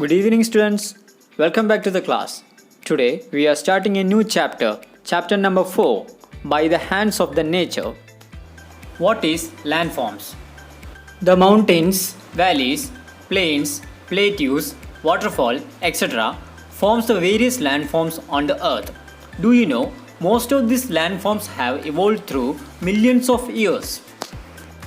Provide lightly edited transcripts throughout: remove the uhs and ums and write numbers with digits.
Good evening, students. Welcome back to the class. Today we are starting a new chapter, chapter number 4, By the Hands of the Nature. What is landforms? The mountains, valleys, plains, plateaus, waterfall, etc. forms the various landforms on the earth. Do you know most of these landforms have evolved through millions of years?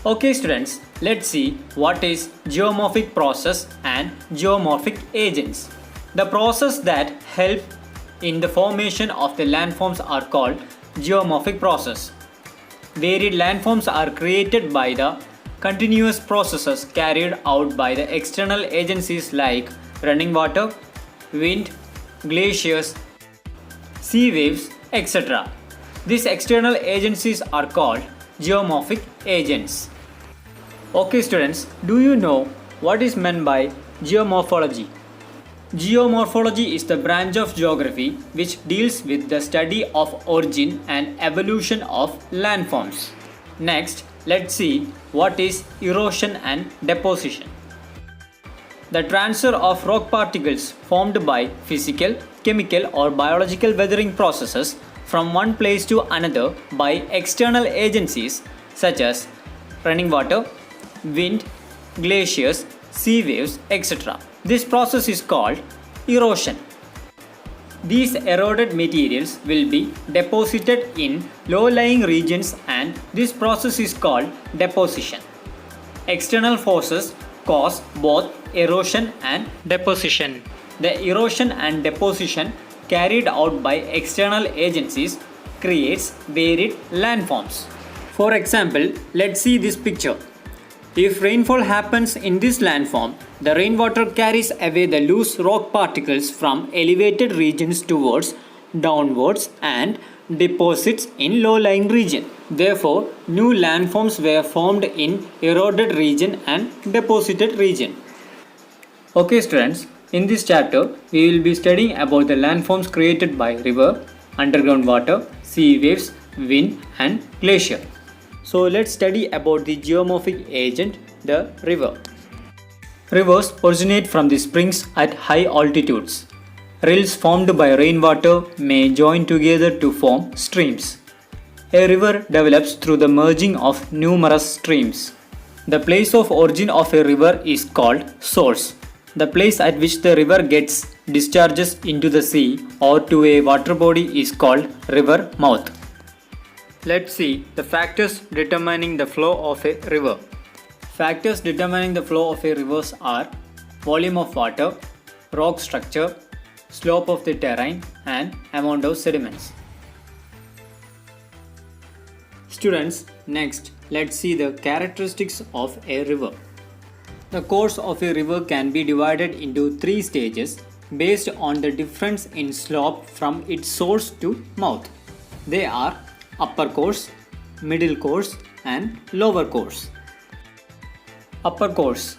Okay students, let's see what is geomorphic process and geomorphic agents. The process that help in the formation of the landforms are called geomorphic process. Varied landforms are created by the continuous processes carried out by the external agencies like running water, wind, glaciers, sea waves, etc. These external agencies are called geomorphic agents. Okay students, do you know what is meant by geomorphology? Geomorphology is the branch of geography which deals with the study of origin and evolution of landforms. Next, let's see what is erosion and deposition. The transfer of rock particles formed by physical, chemical or biological weathering processes from one place to another by external agencies such as running water, wind, glaciers, sea waves, etc. This process is called erosion. These eroded materials will be deposited in low-lying regions and this process is called deposition. External forces cause both erosion and deposition. The erosion and deposition carried out by external agencies creates varied landforms. For example, let's see this picture. If rainfall happens in this landform, the rainwater carries away the loose rock particles from elevated regions towards downwards and deposits in low-lying region. Therefore, new landforms were formed in eroded region and deposited region. Okay students, in this chapter, we will be studying about the landforms created by river, underground water, sea waves, wind and glacier. So let's study about the geomorphic agent, the river. Rivers originate from the springs at high altitudes. Rills formed by rainwater may join together to form streams. A river develops through the merging of numerous streams. The place of origin of a river is called source. The place at which the river gets discharges into the sea or to a water body is called river mouth. Let's see the factors determining the flow of a river. Factors determining the flow of a river are volume of water, rock structure, slope of the terrain and amount of sediments. Students, next let's see the characteristics of a river. The course of a river can be divided into three stages based on the difference in slope from its source to mouth. They are upper course, middle course and lower course. Upper course,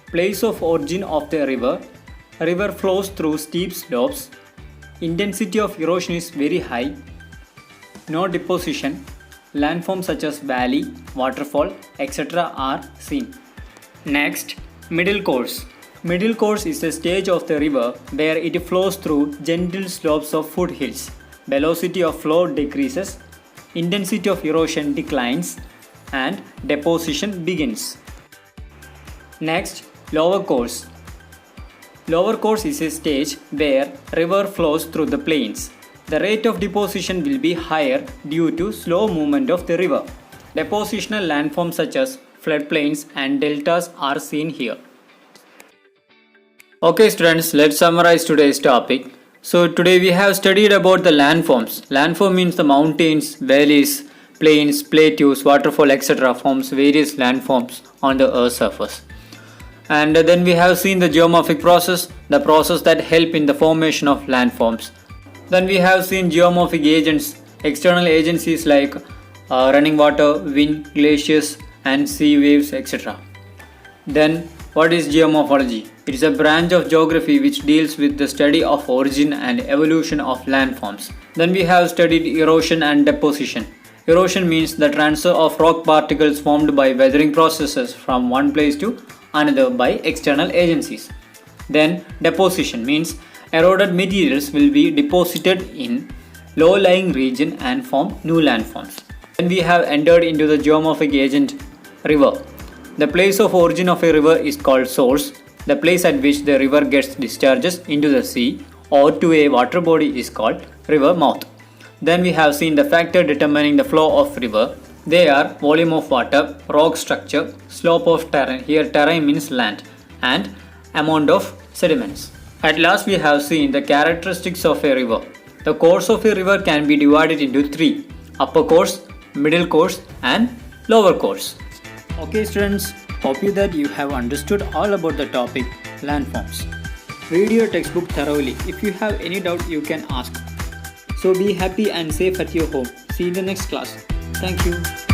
place of origin of the river. A river flows through steep slopes. Intensity of erosion is very high. No deposition. Landforms such as valley, waterfall, etc. are seen. Next, middle course. Middle course is a stage of the river where it flows through gentle slopes of foothills. Velocity of flow decreases. Intensity of erosion declines and deposition begins. Next, lower course. Lower course is a stage where river flows through the plains. The rate of deposition will be higher due to slow movement of the river. Depositional landforms such as floodplains and deltas are seen here. Okay students, let's summarize today's topic. So today we have studied about the landforms. Landform means the mountains, valleys, plains, plateaus, waterfall, etc. forms various landforms on the earth's surface. And then we have seen the geomorphic process, the process that help in the formation of landforms. Then we have seen geomorphic agents, external agencies like running water, wind, glaciers and sea waves, etc. Then what is geomorphology? It is a branch of geography which deals with the study of origin and evolution of landforms. Then we have studied erosion and deposition. Erosion means the transfer of rock particles formed by weathering processes from one place to another by external agencies. Then deposition means eroded materials will be deposited in low-lying region and form new landforms. Then we have entered into the geomorphic agent river. The place of origin of a river is called source. The place at which the river gets discharges into the sea or to a water body is called river mouth. Then we have seen the factor determining the flow of river. They are volume of water, rock structure, slope of terrain, here terrain means land, and amount of sediments. At last we have seen the characteristics of a river. The course of a river can be divided into three: upper course, middle course and lower course. Okay students, hope you that you have understood all about the topic landforms. Read your textbook thoroughly. If you have any doubt you can ask. So be happy and safe at your home. See you in the next class. Thank you.